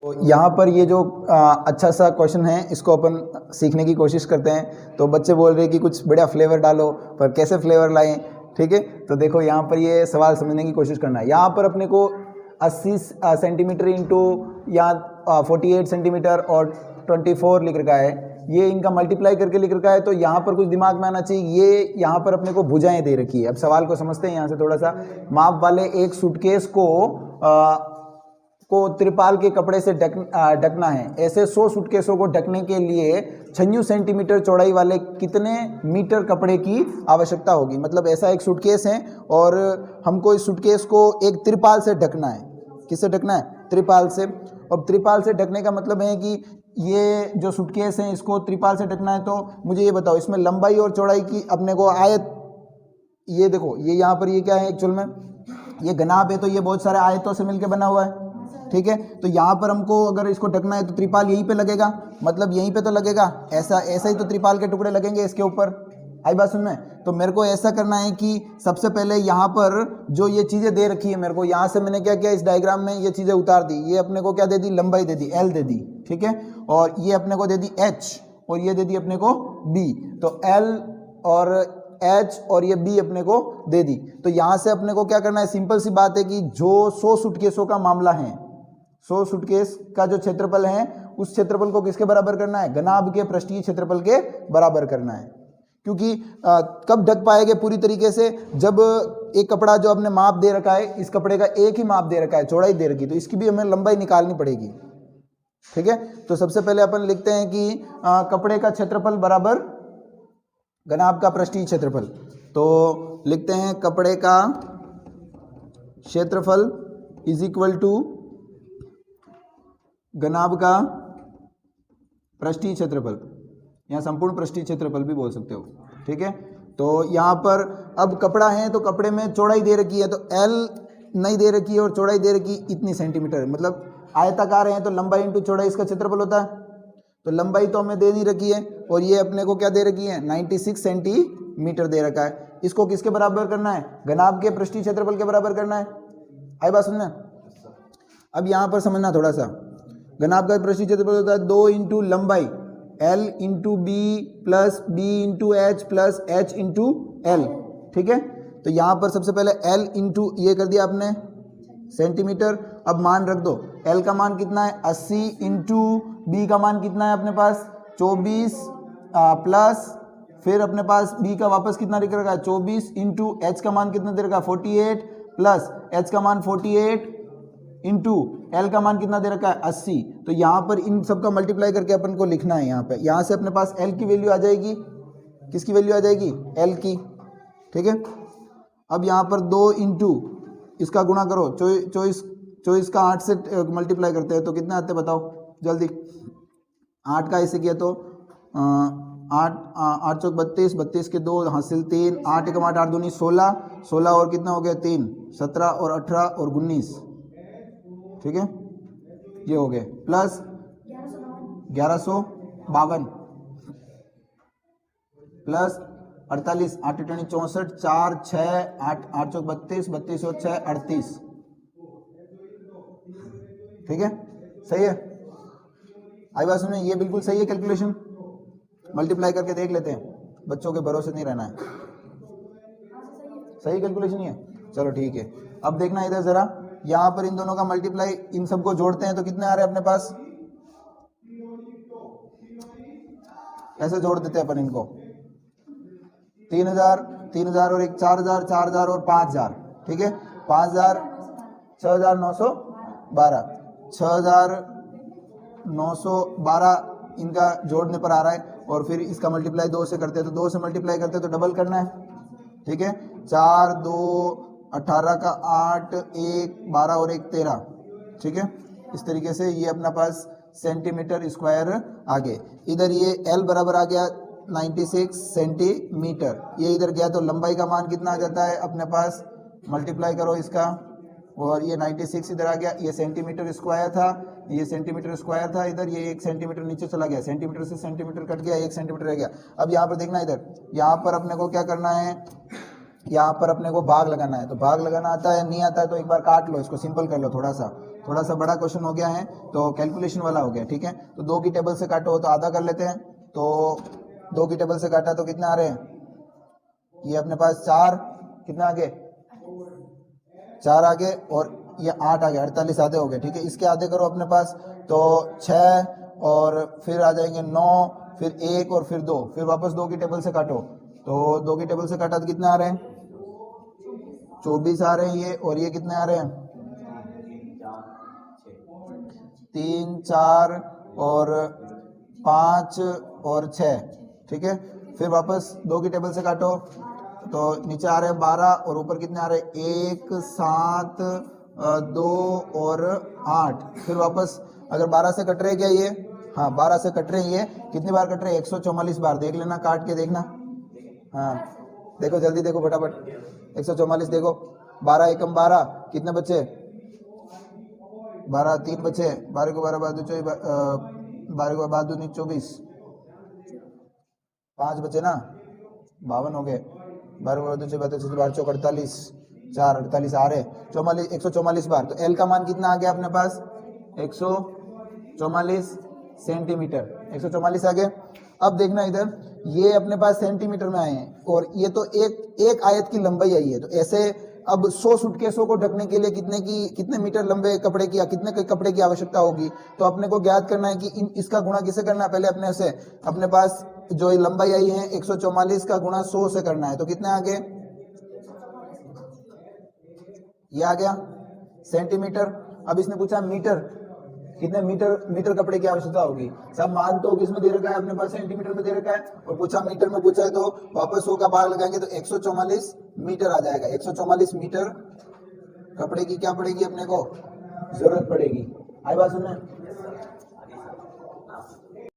तो यहाँ पर ये जो अच्छा सा क्वेश्चन है इसको अपन सीखने की कोशिश करते हैं। तो बच्चे बोल रहे हैं कि कुछ बढ़िया फ्लेवर डालो, पर कैसे फ्लेवर लाएं, ठीक है। तो देखो यहाँ पर ये सवाल समझने की कोशिश करना है। यहाँ पर अपने को 80 सेंटीमीटर इंटू या 48 सेंटीमीटर और 24 लिख रखा है, ये इनका मल्टीप्लाई करके लिख रखा है। तो यहाँ पर कुछ दिमाग में आना चाहिए। ये यहाँ पर अपने को भुजाएं दे रखी है। अब सवाल को समझते हैं यहाँ से थोड़ा सा। माप वाले एक सूटकेस को त्रिपाल के कपड़े से ढकना है। ऐसे 100 सूटकेसों को ढकने के लिए 96 सेंटीमीटर चौड़ाई वाले कितने मीटर कपड़े की आवश्यकता होगी। मतलब ऐसा एक सूटकेस है और हमको इस सूटकेस को एक त्रिपाल से ढकना है। किससे ढकना है? त्रिपाल से। अब त्रिपाल से ढकने का मतलब है कि ये जो सूटकेस है इसको त्रिपाल से ढकना है। तो मुझे ये बताओ, इसमें लंबाई और चौड़ाई की अपने को आयत, ये देखो ये यहाँ पर ये क्या है, एक्चुअल में ये घनाभ है। तो ये बहुत सारे आयतों से मिलकर बना हुआ है, ठीक है। तो यहाँ पर हमको अगर इसको ढकना है तो त्रिपाल यहीं पे लगेगा, मतलब यहीं पे तो लगेगा। ऐसा ही तो त्रिपाल के टुकड़े लगेंगे इसके ऊपर। आई बात सुन में? तो मेरे को ऐसा करना है कि सबसे पहले यहाँ पर जो ये चीज़ें दे रखी है मेरे को, यहाँ से मैंने क्या किया, इस डायग्राम में ये चीज़ें उतार दी। ये अपने को क्या दे दी? लंबाई दे दी, L दे दी, ठीक है। और ये अपने को दे दी H और ये दे दी अपने को B। तो L और H और ये B अपने को दे दी। तो यहाँ से अपने को क्या करना है? सिंपल सी बात है कि जो 100 सूटकेसों का मामला है, 100 सूटकेस का जो क्षेत्रफल है उस क्षेत्रफल को किसके बराबर करना है? घनाभ के पृष्ठीय क्षेत्रफल के बराबर करना है। क्योंकि कब ढक पाएंगे पूरी तरीके से? जब एक कपड़ा जो आपने माप दे रखा है, इस कपड़े का एक ही माप दे रखा है, चौड़ाई दे रखी, तो इसकी भी हमें लंबाई निकालनी पड़ेगी, ठीक है। तो सबसे पहले अपन लिखते हैं कि कपड़े का क्षेत्रफल बराबर घनाभ का पृष्ठीय क्षेत्रफल। तो लिखते हैं कपड़े का क्षेत्रफल इज इक्वल टू घनाभ का पृष्ठीय क्षेत्रफल, या संपूर्ण पृष्ठीय क्षेत्रफल भी बोल सकते हो, ठीक है। तो यहाँ पर अब कपड़ा है तो कपड़े में चौड़ाई दे रखी है, तो L नहीं दे रखी है और चौड़ाई दे रखी इतनी सेंटीमीटर, मतलब आयताकार है तो लंबाई इंटू चौड़ाई इसका क्षेत्रफल होता है। तो लंबाई तो हमें दे नहीं रखी है और ये अपने को क्या दे रखी है? 96 सेंटीमीटर दे रखा है। इसको किसके बराबर करना है? घनाभ के पृष्ठीय क्षेत्रफल के बराबर करना है। आई बात सुनना? अब यहाँ पर समझना थोड़ा सा। घनाभ का पृष्ठीय क्षेत्रफल होता है 2 इंटू लंबाई L into b plus b into h plus h into l, ठीक है। तो यहाँ पर सबसे पहले L इंटू ये कर दिया आपने सेंटीमीटर। अब मान रख दो, L का मान कितना है? 80 इंटू बी का मान कितना है अपने पास? 24 प्लस फिर अपने पास बी का वापस कितना दिख रखा है? 24 इंटू एच का मान कितना दे रखा है? 48 प्लस एच का मान 48 इंटू एल का मान कितना दे रखा है? 80। तो यहाँ पर इन सब का मल्टीप्लाई करके अपन को लिखना है। यहाँ पे यहाँ से अपने पास एल की वैल्यू आ जाएगी। किसकी वैल्यू आ जाएगी? एल की, ठीक है। अब यहाँ पर 2 इंटू इसका गुणा करो, 24 का 8 से मल्टीप्लाई करते हैं तो कितने आते हैं बताओ जल्दी। 8 का ऐसे किया तो 8 चौक 32, 32 के 2 हासिल 3, 8 एक 8 8 2 16, 16 और कितना हो गया 3, 17 और 18 और 19, ठीक है। ये हो गए प्लस 1152 प्लस 48, 8 8 64, 4 6 8 8 चौक 32, 32 और 6 38, ठीक है। सही है? आई बात सुनिए, ये बिल्कुल सही है कैलकुलेशन। मल्टीप्लाई करके देख लेते हैं, बच्चों के भरोसे नहीं रहना है। सही कैलकुलेशन ही है, चलो ठीक है। अब देखना इधर जरा, यहाँ पर इन दोनों का मल्टीप्लाई, इन सबको जोड़ते हैं तो कितने आ रहे हैं अपने पास? ऐसे जोड़ देते हैं अपन इनको, 3000 और एक 4000, 4000 और 5000, ठीक है। 5000 6912, 6912 इनका जोड़ने पर आ रहा है। और फिर इसका मल्टीप्लाई 2 से करते हैं, तो 2 से मल्टीप्लाई करते हैं तो डबल करना है, ठीक है। 4 2 18 का 8, 1 12 और 1 13, ठीक है। इस तरीके से ये अपना पास सेंटीमीटर स्क्वायर आ गए। इधर ये L बराबर आ गया 96 सेंटीमीटर, ये इधर गया तो लंबाई का मान कितना आ जाता है अपने पास? मल्टीप्लाई करो इसका, और ये 96 इधर आ गया। ये सेंटीमीटर स्क्वायर था, ये सेंटीमीटर स्क्वायर था इधर, ये 1 सेंटीमीटर नीचे चला गया, सेंटीमीटर से सेंटीमीटर कट गया, 1 सेंटीमीटर रह गया। अब यहाँ पर देखना, इधर यहाँ पर अपने को क्या करना है? यहाँ पर अपने को भाग लगाना है। तो भाग लगाना आता है नहीं आता है तो एक बार काट लो, इसको सिंपल कर लो थोड़ा सा। थोड़ा सा बड़ा क्वेश्चन हो गया है, तो कैलकुलेशन वाला हो गया, ठीक है। तो 2 की टेबल से काटो तो आधा कर लेते हैं, तो 2 की टेबल से काटा तो कितना आ रहे हैं, ये अपने पास 4, कितना आगे 4 आगे, और ये 8 आगे, 48 आधे हो गए, ठीक है। इसके आधे करो अपने पास, तो 6 और फिर आ जाएंगे 9, फिर 1 और फिर 2, फिर वापस 2 की टेबल से काटो, तो 2 की टेबल से काटा तो कितना आ रहे हैं, 24 आ रहे हैं ये, और ये कितने आ रहे हैं, 3 4 और 5 और 6, ठीक है। फिर वापस 2 की टेबल से काटो, तो नीचे आ रहे हैं 12 और ऊपर कितने आ रहे हैं, 1 7 2 और 8। फिर वापस अगर 12 से कट रहे क्या ये, हाँ 12 से कट रहे हैं, ये कितनी बार कट रहे हैं, 144 बार। देख लेना काट के देखना, हाँ देखो जल्दी देखो फटाफट, 144 देखो, 12 एकम 12, कितने बच्चे, 12 3 बच्चे, 12 को 12 बाद 12 को बाद 24, 5 बचे ना, 52 हो गए, 12 को 12 चौक 48, 4 48 आ रहे 44, 144 बार। तो एल का मान कितना आ गया अपने पास, 144 सेंटीमीटर, 144 आ गया। अब देखना इधर, ये अपने पास सेंटीमीटर में आए हैं, और ये तो एक आयत की लंबाई आई है, तो ऐसे अब 100 सूटकेसों को ढकने के लिए कितने मीटर लंबे कपड़े की या कितने कपड़े की आवश्यकता होगी। तो अपने को ज्ञात करना है कि इसका गुणा किसे करना है, पहले अपने से अपने पास जो ये लंबाई आई है 144 का गुणा 100 से करना है, तो कितने आ गए, ये आ गया सेंटीमीटर। अब इसने पूछा मीटर, कितने मीटर कपड़े की आवश्यकता होगी। सब मान तो किसमें दे रखा है अपने पास, सेंटीमीटर में दे रखा है, और पूछा मीटर में पूछा है, तो वापस 100 का भाग लगाएंगे तो 144 मीटर आ जाएगा। 144 मीटर कपड़े की क्या पड़ेगी अपने को, जरूरत पड़ेगी। आई बात सुनने,